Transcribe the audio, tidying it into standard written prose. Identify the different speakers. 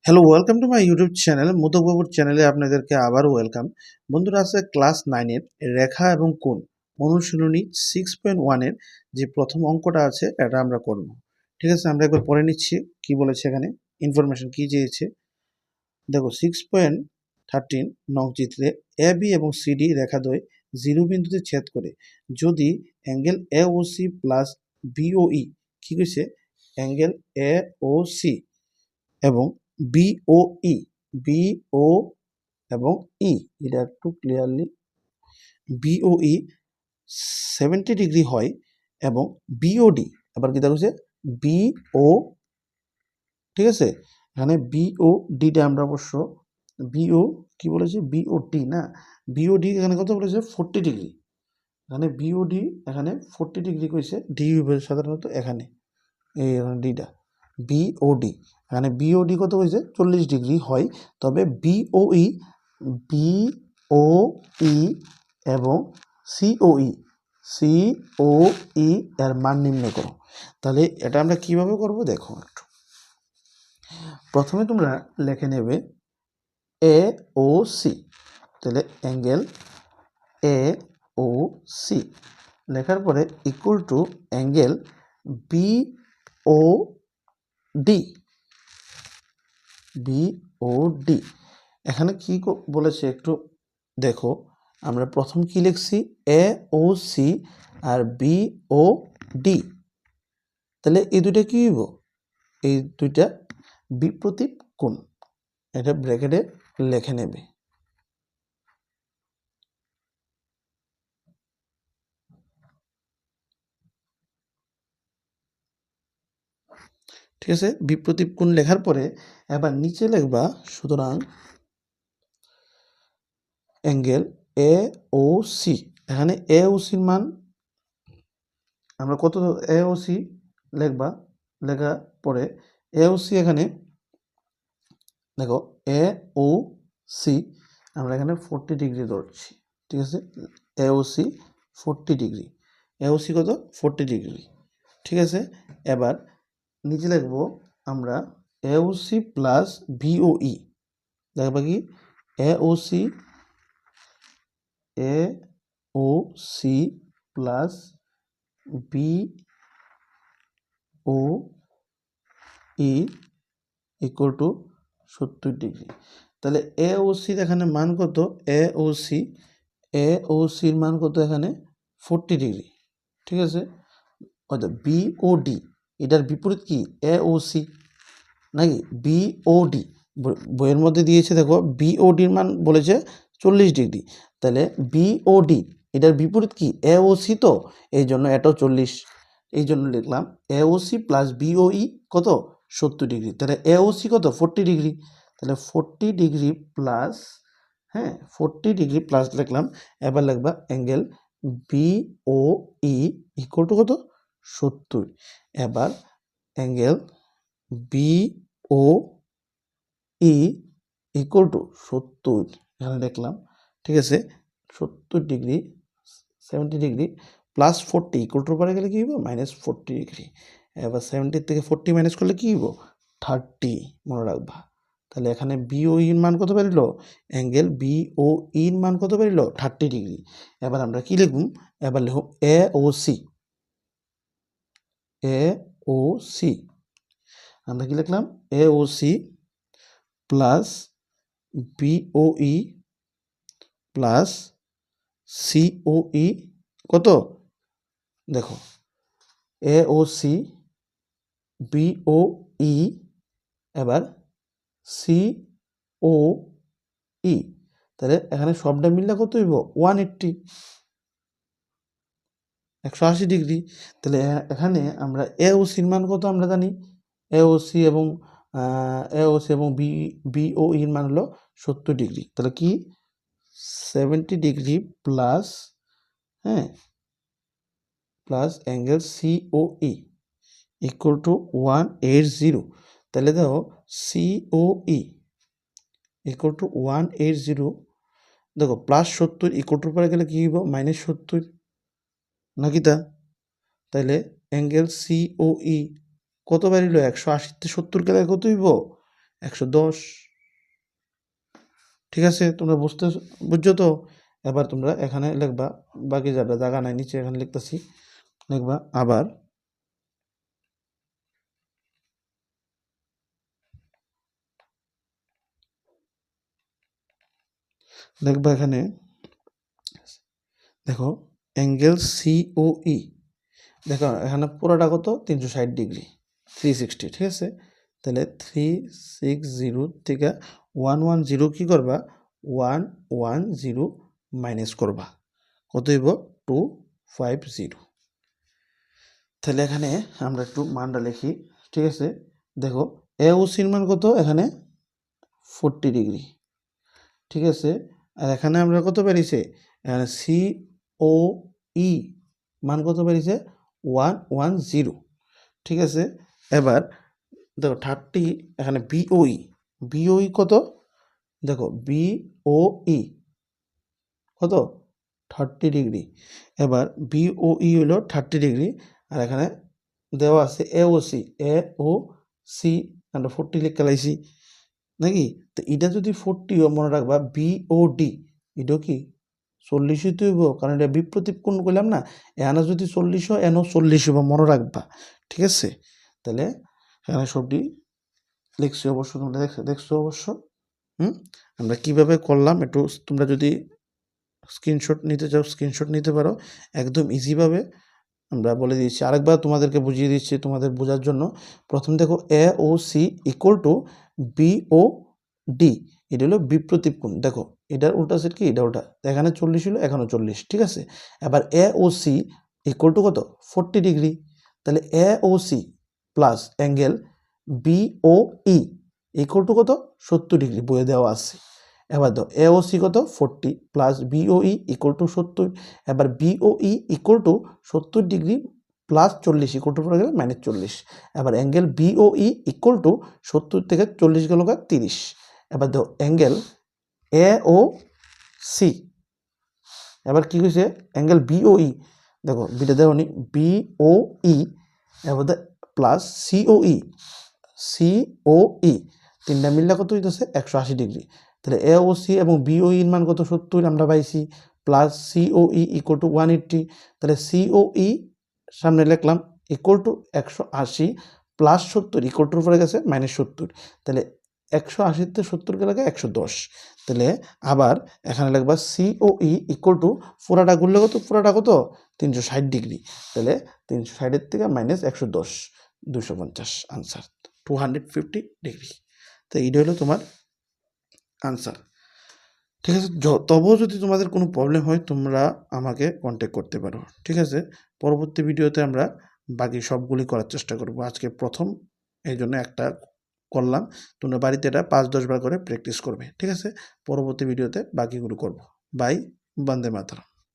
Speaker 1: Hello, welcome to my YouTube channel. Modak বাবুর চ্যানেলে আপনাদেরকে আবারও ওয়েলকাম। বন্ধুরা, আছে ক্লাস 9-এর রেখা এবং কোণ অনুশীলনী 6.1-এর যে প্রথম অঙ্কটা আছে এটা আমরা করব। ঠিক আছে, আমরা একবার পড়ে নিচ্ছি কি বলেছে এখানে, ইনফরমেশন কি চেয়েছে। দেখো 6.13 নং চিত্রে এ বি এবং সিডি রেখাদ্বয় 0 বিন্দুতে ছেদ করে যদি angle A O C plus B O E কি কইছে, অ্যাঙ্গেল এ ও সি এবং বিওই বিও এবং ই, এটা একটু ক্লিয়ারলি, বিওই 70 ডিগ্রি হয় এবং বিওডি আবার কি দেখছে বিও, ঠিক আছে। এখানে বিও ডিটা আমরা অবশ্য বিও কি বলেছে, বিওটি না, বিওডি এখানে কত বলেছে 40 ডিগ্রি। এখানে বিওডি এখানে 40 ডিগ্রি কইছে, ডি সাধারণত এখানে এই ডিটা বিওডি, এখানে বিওডি কত হয়েছে 40 ডিগ্রি হয়, তবে বিওই বিওই এবং সিওই সিওই এর মান নির্ণয় করো। তাহলে এটা আমরা কিভাবে করব দেখো একটু। প্রথমে তোমরা লিখে নেবে এ ও সি, তাহলে অ্যাঙ্গেল এ ও সি লেখার পরে equal to angle B O D BOD. এখানে কি বলেছে একটু দেখো, আমরা প্রথম কি লিখছি এ ও সি আর বি ও ডি, তাহলে এই দুইটা কি হইব, এই দুইটা বিপরীত কোণ, এটা ব্র্যাকেটে লিখে নেবে। ঠিক আছে, বিপরীত কোণ লেখার পরে এবার নিচে লিখবা, সুতরাং অ্যাঙ্গেল এ ও সি, এখানে এ ও সির মান আমরা কত, এ ও সি লিখবা, লেখা পরে এ ও সি এখানে দেখো এ ও সি আমরা এখানে 40 ডিগ্রি ধরছি। ঠিক আছে, এ ও সি 40 ডিগ্রি, এ ও সি কত 40 ডিগ্রি। ঠিক আছে, এবার নিচে লিখবো আমরা এ ও সি প্লাস বিওই, দেখবা কি A O C A O C plus B O E equal to 70 degree. তাহলে এ ও সির এখানে মান কত, এ ও সির মান কত এখানে 40 ডিগ্রি। ঠিক আছে, হয়তো বিওডি এটার বিপরীত কি এ ও সি নাকি বিওডি, বইয়ের মধ্যে দিয়েছে দেখো বিওডির মান বলেছে 40 ডিগ্রি, তাহলে বিওডি এটার বিপরীত কি এ ও সি, তো এই জন্য এটাও 40, এই জন্য লিখলাম এ ও সি প্লাস বিওই কত 70 ডিগ্রি, তাহলে এ ও সি কত 40 ডিগ্রি, তাহলে 40 ডিগ্রি প্লাস, হ্যাঁ 40 ডিগ্রি প্লাস লিখলাম। এবার লিখবা অ্যাঙ্গেল বিওই ইকুয়াল টু কত 70, এবার angle BO E equal to 70 এখানে লিখলাম। ঠিক আছে, 70 ডিগ্রি 70 ডিগ্রি প্লাস 40 ইকুয়াল টুর পরে গেলে কী হইব -40 ডিগ্রি। এবার 70 থেকে 40 মাইনাস করলে কী হইব 30, মনে রাখবা। তাহলে এখানে বিওইর মান কত বেরিল, অ্যাঙ্গেল বিওইর মান কত বেরিল 30 ডিগ্রি। এবার আমরা কি লিখব, এবার লিখব এ O C, A O C আমরা কি লিখলাম এ O C plus বিওই plus COE কত, দেখো এ ও সি বিওই এবার সিওই, তাহলে এখানে সবটা মিললে কত হইব 180 180 ডিগ্রি। তাহলে এখানে আমরা এ ও সির মান কত আমরা জানি, এ ও সি এবং বিওইর মান হলো 70 ডিগ্রি, তাহলে কি 70 ডিগ্রি প্লাস, হ্যাঁ plus angle COE equal to 180, তাহলে দেখো সিওই ইকুয়াল টু 180, দেখো প্লাস 70 ইকুয়াল টুর পরে গেলে কী হইব -70 নাকি তা, তাহলে অ্যাঙ্গেল সিওই কত বাড়িল 180 তে 70 গেলে কত হইব 110। ঠিক আছে, তোমরা বুঝছো তো? এবার তোমরা এখানে লিখবা, বাকি যারা জায়গা নাই নিচে এখানে লিখতেছি, লিখবা আবার লিখবা এখানে দেখো অ্যাঙ্গেল সিওই, দেখো এখানে পুরোটা কত 360 ডিগ্রি 360, ঠিক আছে? তাহলে 360 থেকে 110 কি করবা 110 মাইনাস করবা, কত হইব 250। তাহলে এখানে আমরা একটু মানটা লিখি, ঠিক আছে? দেখো এ ও সির মান কত এখানে 40 ডিগ্রি, ঠিক আছে? আর এখানে আমরা কত বেরিয়েছে, এখানে সি ও ই মান কত বেরিয়েছে 110, ঠিক আছে? এবার দেখো 30 এখানে বিওই, বিওই কত, দেখো বিওই কত 30 ডিগ্রি। এবার বিওই হলো 30 ডিগ্রি, আর এখানে দেওয়া আছে এওসি, এওসি আমরা 40 লিখে লাইছি নাকি? তো এটা যদি 40 মনে রাখবা, বিওডি এটাও কি 40 হইতে হইব, কারণ এটা বিপ্রতীপ কোণ করলাম না, এখানে যদি 40 হয় এনও 40 হইব, মনে রাখবা, ঠিক আছে? তাহলে এখানে সবটি লিখছি অবশ্য, তোমরা দেখছো অবশ্য। আমরা কিভাবে করলাম একটু তোমরা যদি স্ক্রিনশট নিতে চাও স্ক্রিনশট নিতে পারো, একদম ইজিভাবে আমরা বলে দিয়েছি। আরেকবার তোমাদেরকে বুঝিয়ে দিচ্ছি তোমাদের বোঝার জন্য। প্রথম দেখো A O C equal to B O D, এটা হলো বিপ্রতীপ কোণ। দেখো এটার উল্টা সেট কি, এটা উল্টা, এখানে 40 হলো এখানেও 40, ঠিক আছে? এবার A O C equal to কত 40 ডিগ্রি, তাহলে A O C plus angle B O E equal to কত 70 ডিগ্রি, বইয়ে দেওয়া আছে। এবার দাও এওসি কত 40 প্লাস বিওই ইকুয়াল টু 70, এবার B O E equal to 70 degree plus 40 equal to পড়ে গেলে -40। এবার অ্যাঙ্গেল বিওই ইকুয়াল টু 70 থেকে 40 গেল 30। এবার দাও অ্যাঙ্গেল এ ও সি, এবার কি হয়েছে অ্যাঙ্গেল বিওই, দেখো বিটা দেওয়া নি বিওই, এবার প্লাস সিওই, সিওই তিনটা মিললে কত হইতেছে 180 ডিগ্রি। তাহলে এ ও সি এবং বিওই এর মান কত 70 আমরা পাইছি, প্লাস সিওই ইকুয়াল টু 180, তাহলে সিওই সামনে লিখলাম equal to 180 plus 70 equal to পড়ে গেছে -70, তাহলে 180-তে 70 গেলে 110। তাহলে আবার এখানে লিখবা সিওই ইকুয়াল টু পুরাটা গুনলে কত, পুরাটা কত 360 ডিগ্রি, তাহলে 360-এর থেকে -110 250, আনসার 250 ডিগ্রি। তো এইটা হলো তোমার আনসার, ঠিক আছে? তবুও যদি তোমাদের কোনো প্রবলেম হয় তোমরা আমাকে কন্ট্যাক্ট করতে পারো, ঠিক আছে? পরবর্তী ভিডিওতে আমরা বাকি সবগুলি করার চেষ্টা করব। আজকে প্রথম এই জন্য একটা করলাম, তোমরা বাড়িতে এটা 5-10 বার করে প্র্যাকটিস করবে, ঠিক আছে? পরবর্তী ভিডিওতে বাকিগুলো করব। বাই, বন্দে মাতরম।